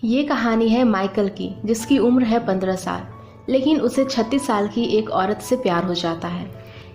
ये कहानी है माइकल की, जिसकी उम्र है 15 साल, लेकिन उसे 36 साल की एक औरत से प्यार हो जाता है,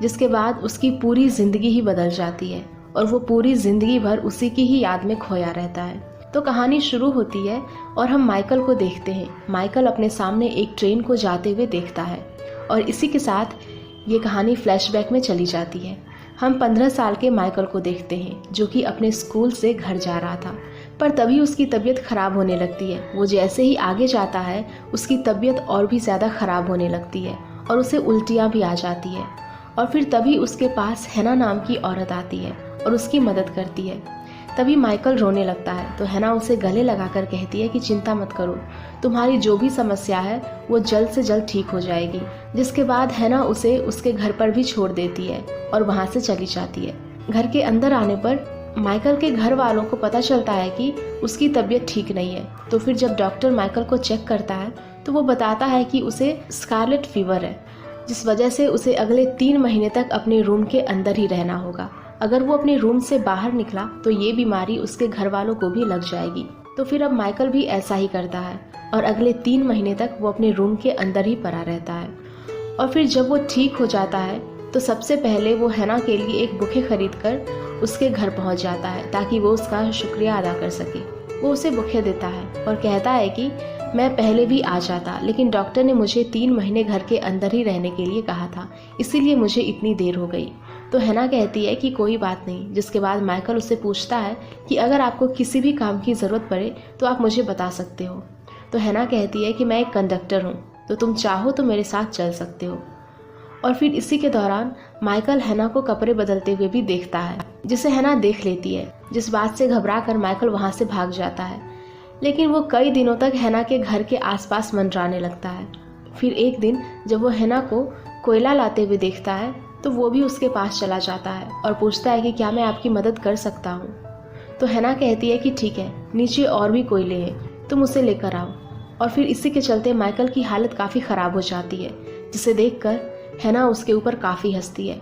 जिसके बाद उसकी पूरी ज़िंदगी ही बदल जाती है और वो पूरी ज़िंदगी भर उसी की ही याद में खोया रहता है। तो कहानी शुरू होती है और हम माइकल को देखते हैं। माइकल अपने सामने एक ट्रेन को जाते हुए देखता है और इसी के साथ ये कहानी फ्लैशबैक में चली जाती है। हम 15 साल के माइकल को देखते हैं, जो कि अपने स्कूल से घर जा रहा था, पर तभी उसकी तबीयत ख़राब होने लगती है। वो जैसे ही आगे जाता है उसकी तबीयत और भी ज़्यादा ख़राब होने लगती है और उसे उल्टियाँ भी आ जाती है। और फिर तभी उसके पास हैना नाम की औरत आती है और उसकी मदद करती है। तभी माइकल रोने लगता है तो हैना उसे गले लगाकर कहती है कि चिंता मत करो, तुम्हारी जो भी समस्या है वो जल्द से जल्द ठीक हो जाएगी। जिसके बाद हैना उसे उसके घर पर भी छोड़ देती है और वहाँ से चली जाती है। घर के अंदर आने पर माइकल के घर वालों को पता चलता है कि उसकी तबीयत ठीक नहीं है। तो फिर जब डॉक्टर माइकल को चेक करता है तो वो बताता है कि उसे स्कारलेट फीवर है, जिस वजह से उसे अगले 3 महीने तक अपने रूम के अंदर ही रहना होगा। अगर वो अपने रूम से बाहर निकला तो ये बीमारी उसके घर वालों को भी लग जाएगी। तो फिर अब माइकल भी ऐसा ही करता है और अगले 3 महीने तक वो अपने रूम के अंदर ही पड़ा रहता है। और फिर जब वो ठीक हो जाता है तो सबसे पहले वो हैना के लिए एक बुके खरीद कर उसके घर पहुंच जाता है ताकि वो उसका शुक्रिया अदा कर सके। वो उसे बुके देता है और कहता है कि मैं पहले भी आ जाता, लेकिन डॉक्टर ने मुझे 3 महीने घर के अंदर ही रहने के लिए कहा था, इसीलिए मुझे इतनी देर हो गई। तो हैना कहती है कि कोई बात नहीं। जिसके बाद माइकल उससे पूछता है कि अगर आपको किसी भी काम की ज़रूरत पड़े तो आप मुझे बता सकते हो। तो हैना कहती है कि मैं एक कंडक्टर हूँ, तो तुम चाहो तो मेरे साथ चल सकते हो। और फिर इसी के दौरान माइकल हैना को कपड़े बदलते हुए भी देखता है, जिसे हैना देख लेती है, जिस बात से घबरा कर माइकल वहाँ से भाग जाता है। लेकिन वो कई दिनों तक हैना के घर के आसपास मंडराने लगता है। फिर एक दिन जब वो हैना को कोयला लाते हुए देखता है तो वो भी उसके पास चला जाता है और पूछता है कि क्या मैं आपकी मदद कर सकता हूँ। तो हैना कहती है कि ठीक है, नीचे और भी कोयले हैं, तुम उसे लेकर आओ। और फिर इसी के चलते माइकल की हालत काफ़ी ख़राब हो जाती है, जिसे देखकर हैना उसके ऊपर काफ़ी हंसती है।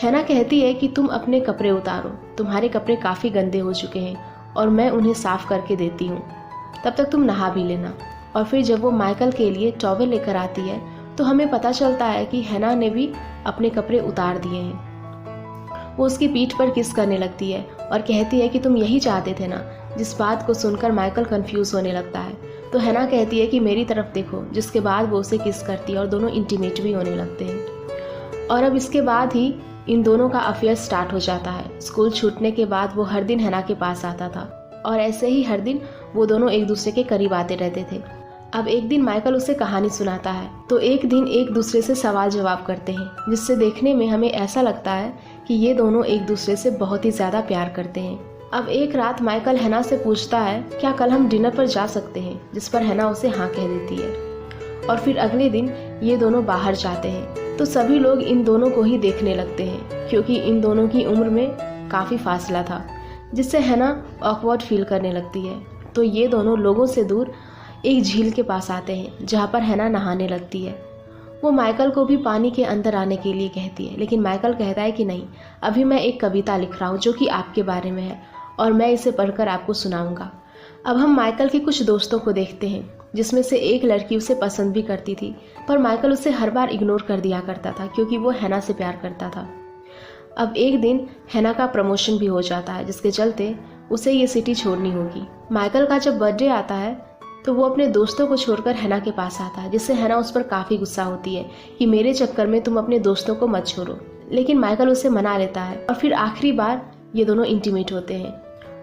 हैना कहती है कि तुम अपने कपड़े उतारो, तुम्हारे कपड़े काफ़ी गंदे हो चुके हैं और मैं उन्हें साफ़ करके देती हूँ, तब तक तुम नहा भी लेना। और फिर जब वो माइकल के लिए टॉवेल लेकर आती है तो हमें पता चलता है कि हैना ने भी अपने कपड़े उतार दिए हैं। वो उसकी पीठ पर किस करने लगती है और कहती है कि तुम यही चाहते थे ना। जिस बात को सुनकर माइकल कंफ्यूज होने लगता है। तो हैना कहती है कि मेरी तरफ देखो। जिसके बाद वो उसे किस करती है और दोनों इंटीमेट भी होने लगते हैं। और अब इसके बाद ही इन दोनों का अफेयर स्टार्ट हो जाता है। स्कूल छूटने के बाद वो हर दिन हैना के पास आता था और ऐसे ही हर दिन वो दोनों एक दूसरे के करीब आते रहते थे। अब एक दिन माइकल उसे कहानी सुनाता है तो एक दिन एक दूसरे से सवाल जवाब करते हैं, जिससे देखने में हमें ऐसा लगता है कि ये दोनों एक दूसरे से बहुत ही ज़्यादा प्यार करते हैं। अब एक रात माइकल हैना से पूछता है क्या कल हम डिनर पर जा सकते हैं, जिस पर हैना उसे हाँ कह देती है। और फिर अगले दिन ये दोनों बाहर जाते हैं तो सभी लोग इन दोनों को ही देखने लगते हैं, क्योंकि इन दोनों की उम्र में काफ़ी फासला था, जिससे हैना ऑकवर्ड फील करने लगती है। तो ये दोनों लोगों से दूर एक झील के पास आते हैं, जहाँ पर हैना नहाने लगती है। वो माइकल को भी पानी के अंदर आने के लिए कहती है, लेकिन माइकल कहता है कि नहीं, अभी मैं एक कविता लिख रहा हूँ जो कि आपके बारे में है और मैं इसे पढ़कर आपको सुनाऊंगा। अब हम माइकल के कुछ दोस्तों को देखते हैं, जिसमें से एक लड़की उसे पसंद भी करती थी, पर माइकल उसे हर बार इग्नोर कर दिया करता था क्योंकि वो हैना से प्यार करता था। अब एक दिन हैना का प्रमोशन भी हो जाता है, जिसके चलते उसे ये सिटी छोड़नी होगी। माइकल का जब बर्थडे आता है तो वो अपने दोस्तों को छोड़कर हैना के पास आता है, जिससे हैना उस पर काफ़ी गुस्सा होती है कि मेरे चक्कर में तुम अपने दोस्तों को मत छोड़ो। लेकिन माइकल उसे मना लेता है और फिर आखिरी बार ये दोनों इंटीमेट होते हैं।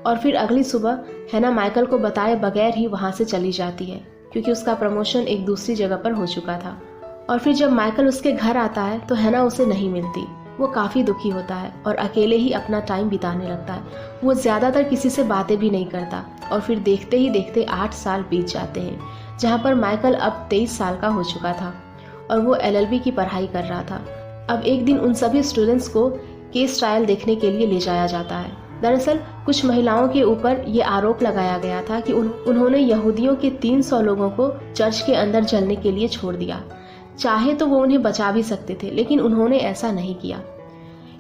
और फिर अगली सुबह हैना माइकल को बताए बगैर ही वहाँ से चली जाती है, क्योंकि उसका प्रमोशन एक दूसरी जगह पर हो चुका था। और फिर जब माइकल उसके घर आता है तो हैना उसे नहीं मिलती। वो काफ़ी दुखी होता है और अकेले ही अपना टाइम बिताने लगता है। वो ज़्यादातर किसी से बातें भी नहीं करता। और फिर देखते ही देखते 8 साल बीत जाते हैं, जहाँ पर माइकल अब 23 साल का हो चुका था और वो LLB की पढ़ाई कर रहा था। अब एक दिन उन सभी स्टूडेंट्स को केस ट्रायल देखने के लिए ले जाया जाता है। दरअसल कुछ महिलाओं के ऊपर ये आरोप लगाया गया था कि उन्होंने यहूदियों के 300 लोगों को चर्च के अंदर जलने के लिए छोड़ दिया। चाहे तो वो उन्हें बचा भी सकते थे, लेकिन उन्होंने ऐसा नहीं किया।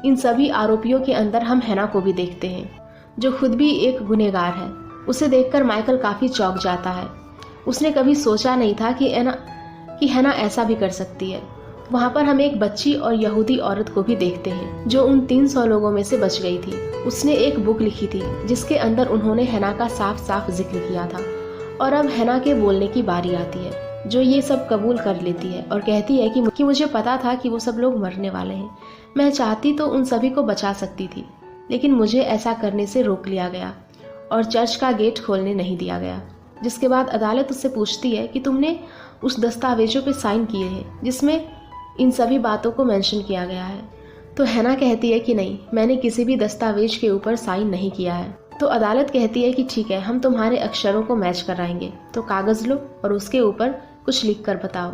इन सभी आरोपियों के अंदर हम हैना को भी देखते हैं, जो खुद भी एक गुनहगार है। उसे देखकर माइकल काफ़ी चौंक जाता है, उसने कभी सोचा नहीं था कि हैना ऐसा भी कर सकती है। वहाँ पर हम एक बच्ची और यहूदी औरत को भी देखते हैं जो उन 300 लोगों में से बच गई थी। उसने एक बुक लिखी थी जिसके अंदर उन्होंने हैना का साफ साफ जिक्र किया था। और अब हैना के बोलने की बारी आती है, जो ये सब कबूल कर लेती है और कहती है कि मुझे पता था कि वो सब लोग मरने वाले हैं। मैं चाहती तो उन सभी को बचा सकती थी, लेकिन मुझे ऐसा करने से रोक लिया गया और चर्च का गेट खोलने नहीं दिया गया। जिसके बाद अदालत उससे पूछती है कि तुमने उस दस्तावेजों पे साइन किए हैं जिसमें इन सभी बातों को मेंशन किया गया है। तो हैना कहती है कि नहीं, मैंने किसी भी दस्तावेज के ऊपर साइन नहीं किया है। तो अदालत कहती है कि ठीक है, हम तुम्हारे अक्षरों को मैच कराएंगे, तो कागज़ लो और उसके ऊपर कुछ लिख कर बताओ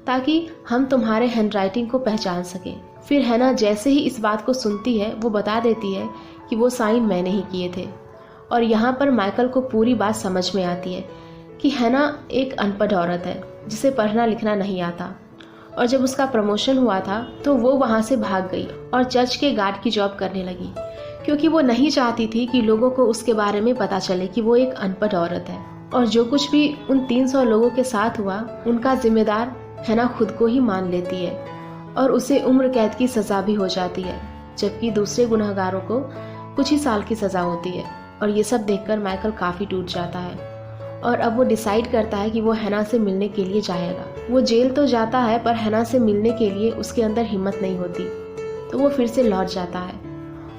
ताकि हम तुम्हारे हैंडराइटिंग को पहचान सकें। फिर हैना जैसे ही इस बात को सुनती है वो बता देती है कि वो साइन मैंने ही किए थे। और यहाँ पर माइकल को पूरी बात समझ में आती है कि हैना एक अनपढ़ औरत है जिसे पढ़ना लिखना नहीं आता। और जब उसका प्रमोशन हुआ था तो वो वहाँ से भाग गई और चर्च के गार्ड की जॉब करने लगी, क्योंकि वो नहीं चाहती थी कि लोगों को उसके बारे में पता चले कि वो एक अनपढ़ औरत है। और जो कुछ भी उन 300 लोगों के साथ हुआ उनका जिम्मेदार हैना खुद को ही मान लेती है और उसे उम्र कैद की सज़ा भी हो जाती है, जबकि दूसरे गुनहगारों को कुछ ही साल की सज़ा होती है। और ये सब देखकर माइकल काफ़ी टूट जाता है और अब वो डिसाइड करता है कि वो हैना से मिलने के लिए जाएगा। वो जेल तो जाता है पर हैना से मिलने के लिए उसके अंदर हिम्मत नहीं होती, तो वो फिर से लौट जाता है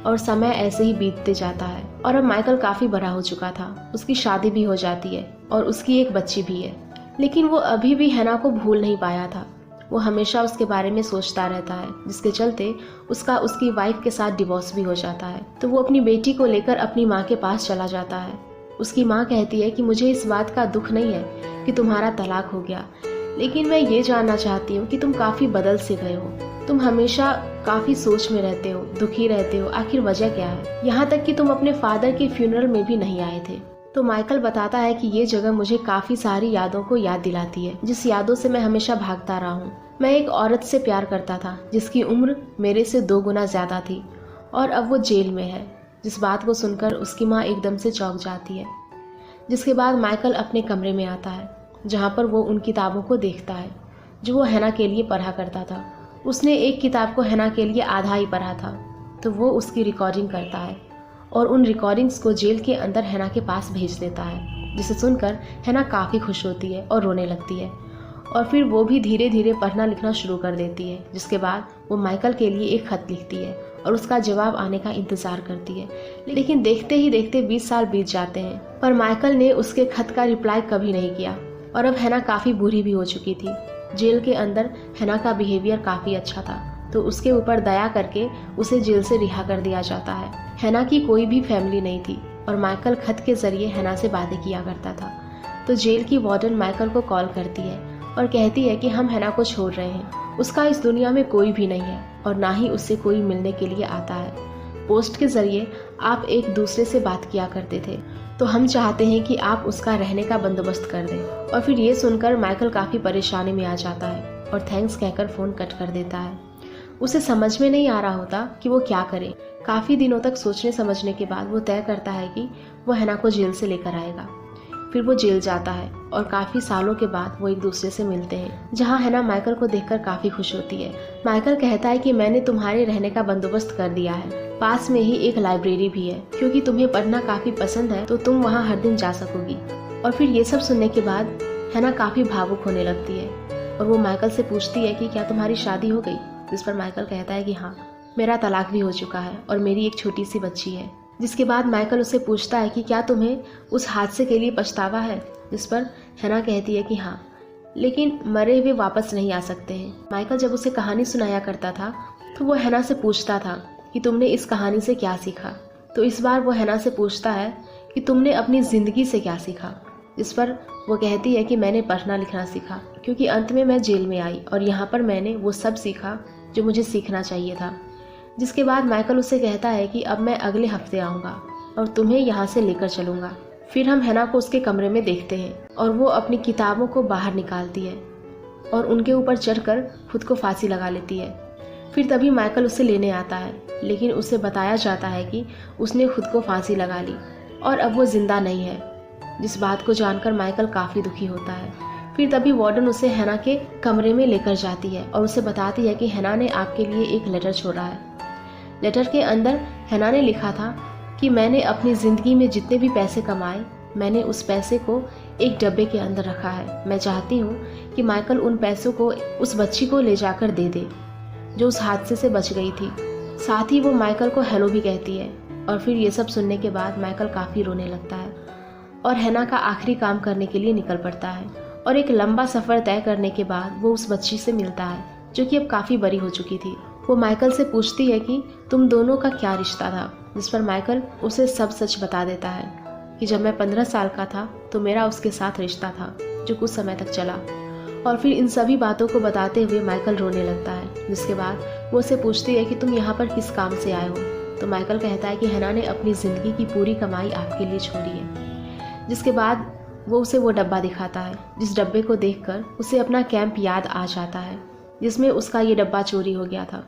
और समय ऐसे ही बीतते जाता है। और अब माइकल काफ़ी बड़ा हो चुका था, उसकी शादी भी हो जाती है और उसकी एक बच्ची भी है। लेकिन वो अभी भी हैना को भूल नहीं पाया था। वो हमेशा उसके बारे में सोचता रहता है, जिसके चलते उसकी वाइफ के साथ डिवोर्स भी हो जाता है। तो वो अपनी बेटी को लेकर अपनी माँ के पास चला जाता है। उसकी माँ कहती है कि मुझे इस बात का दुख नहीं है कि तुम्हारा तलाक हो गया, लेकिन मैं ये जानना चाहती हूँ कि तुम काफ़ी बदल से गए हो। तुम हमेशा काफ़ी सोच में रहते हो, दुखी रहते हो, आखिर वजह क्या है? यहाँ तक कि तुम अपने फादर के फ्यूनरल में भी नहीं आए थे। तो माइकल बताता है कि ये जगह मुझे काफ़ी सारी यादों को याद दिलाती है, जिस यादों से मैं हमेशा भागता रहा हूँ। मैं एक औरत से प्यार करता था जिसकी उम्र मेरे से 2 गुना ज़्यादा थी और अब वो जेल में है। जिस बात को सुनकर उसकी माँ एकदम से चौंक जाती है। जिसके बाद माइकल अपने कमरे में आता है जहाँ पर वो उन किताबों को देखता है जो वो हैना के लिए पढ़ा करता था। उसने एक किताब को हैना के लिए आधा ही पढ़ा था, तो वो उसकी रिकॉर्डिंग करता है और उन रिकॉर्डिंग्स को जेल के अंदर हैना के पास भेज देता है, जिसे सुनकर हैना काफ़ी खुश होती है और रोने लगती है। और फिर वो भी धीरे धीरे पढ़ना लिखना शुरू कर देती है। जिसके बाद वो माइकल के लिए एक खत लिखती है और उसका जवाब आने का इंतज़ार करती है। लेकिन देखते ही देखते 20 साल बीत जाते हैं, पर माइकल ने उसके खत का रिप्लाई कभी नहीं किया। और अब हैना काफ़ी बुरी भी हो चुकी थी। जेल के अंदर हैना का बिहेवियर काफ़ी अच्छा था, तो उसके ऊपर दया करके उसे जेल से रिहा कर दिया जाता है। हैना की कोई भी फैमिली नहीं थी और माइकल खत के ज़रिए हैना से बातें किया करता था। तो जेल की वार्डन माइकल को कॉल करती है और कहती है कि हम हैना को छोड़ रहे हैं। उसका इस दुनिया में कोई भी नहीं है और ना ही उससे कोई मिलने के लिए आता है। पोस्ट के ज़रिए आप एक दूसरे से बात किया करते थे, तो हम चाहते हैं कि आप उसका रहने का बंदोबस्त कर दें। और फिर ये सुनकर माइकल काफ़ी परेशानी में आ जाता है और थैंक्स कहकर फ़ोन कट कर देता है। उसे समझ में नहीं आ रहा होता कि वो क्या करे। काफ़ी दिनों तक सोचने समझने के बाद वो तय करता है कि वो हैना को जेल से लेकर आएगा। फिर वो जेल जाता है और काफ़ी सालों के बाद वो एक दूसरे से मिलते हैं, जहाँ हैना माइकल को देखकर काफ़ी खुश होती है। माइकल कहता है कि मैंने तुम्हारे रहने का बंदोबस्त कर दिया है, पास में ही एक लाइब्रेरी भी है, क्योंकि तुम्हें पढ़ना काफ़ी पसंद है तो तुम वहाँ हर दिन जा सकोगी। और फिर ये सब सुनने के बाद हैना काफ़ी भावुक होने लगती है और वो माइकल से पूछती है कि क्या तुम्हारी शादी हो गई? जिस पर माइकल कहता है कि हाँ, मेरा तलाक भी हो चुका है और मेरी एक छोटी सी बच्ची है। जिसके बाद माइकल उससे पूछता है कि क्या तुम्हें उस हादसे के लिए पछतावा है? जिस पर हैना कहती है कि हाँ, लेकिन मरे हुए वापस नहीं आ सकते हैं। माइकल जब उसे कहानी सुनाया करता था तो वो हैना से पूछता था कि तुमने इस कहानी से क्या सीखा। तो इस बार वो हैना से पूछता है कि तुमने अपनी ज़िंदगी से क्या सीखा। जिस पर वो कहती है कि मैंने पढ़ना लिखना सीखा, क्योंकि अंत में मैं जेल में आई और यहाँ पर मैंने वो सब सीखा जो मुझे सीखना चाहिए था। जिसके बाद माइकल उससे कहता है कि अब मैं अगले हफ्ते आऊँगा और तुम्हें यहाँ से लेकर चलूँगा। फिर हम हैना को उसके कमरे में देखते हैं और वो अपनी किताबों को बाहर निकालती है और उनके ऊपर चढ़कर खुद को फांसी लगा लेती है। फिर तभी माइकल उसे लेने आता है, लेकिन उसे बताया जाता है कि उसने खुद को फांसी लगा ली और अब वो जिंदा नहीं है। जिस बात को जानकर माइकल काफ़ी दुखी होता है। फिर तभी वार्डन उसे हैना के कमरे में लेकर जाती है और उसे बताती है कि हैना ने आपके लिए एक लेटर छोड़ा है। लेटर के अंदर हैना ने लिखा था कि मैंने अपनी ज़िंदगी में जितने भी पैसे कमाए, मैंने उस पैसे को एक डब्बे के अंदर रखा है। मैं चाहती हूँ कि माइकल उन पैसों को उस बच्ची को ले जाकर दे दे जो उस हादसे से बच गई थी। साथ ही वो माइकल को हेलो भी कहती है। और फिर ये सब सुनने के बाद माइकल काफ़ी रोने लगता है और हैना का आखिरी काम करने के लिए निकल पड़ता है। और एक लंबा सफ़र तय करने के बाद वो उस बच्ची से मिलता है जो कि अब काफ़ी बड़ी हो चुकी थी। वो माइकल से पूछती है कि तुम दोनों का क्या रिश्ता था, जिस पर माइकल उसे सब सच बता देता है कि जब मैं 15 साल का था तो मेरा उसके साथ रिश्ता था जो कुछ समय तक चला। और फिर इन सभी बातों को बताते हुए माइकल रोने लगता है, जिसके बाद वो उसे पूछती है कि तुम यहाँ पर किस काम से आए हो। तो माइकल कहता है कि हैना ने अपनी ज़िंदगी की पूरी कमाई आपके लिए छोड़ी है। जिसके बाद वो उसे वो डब्बा दिखाता है, जिस डब्बे को देखकर उसे अपना कैंप याद आ जाता है जिसमें उसका ये डब्बा चोरी हो गया था।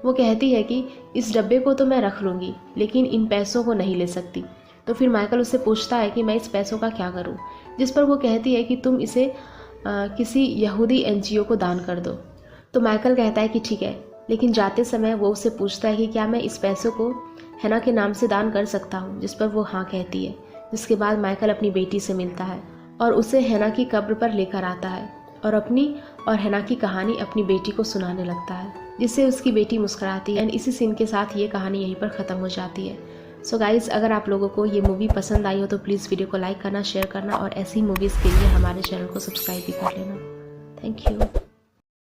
वो कहती है कि इस डब्बे को तो मैं रख लूँगी लेकिन इन पैसों को नहीं ले सकती। तो फिर माइकल उससे पूछता है कि मैं इस पैसों का क्या करूँ, जिस पर वो कहती है कि तुम इसे किसी यहूदी NGO को दान कर दो। तो माइकल कहता है कि ठीक है, लेकिन जाते समय वो उससे पूछता है कि क्या मैं इस पैसों को हैना के नाम से दान कर सकता हूँ, जिस पर वो हाँ कहती है। जिसके बाद माइकल अपनी बेटी से मिलता है और उसे हैना की कब्र पर लेकर आता है और अपनी और हैना की कहानी अपनी बेटी को सुनाने लगता है, जिससे उसकी बेटी मुस्कुराती है। एंड इसी सीन के साथ ये कहानी यहीं पर ख़त्म हो जाती है। सो गाइज़, अगर आप लोगों को ये मूवी पसंद आई हो तो प्लीज़ वीडियो को लाइक करना, शेयर करना और ऐसी मूवीज़ के लिए हमारे चैनल को सब्सक्राइब भी कर लेना। Thank you.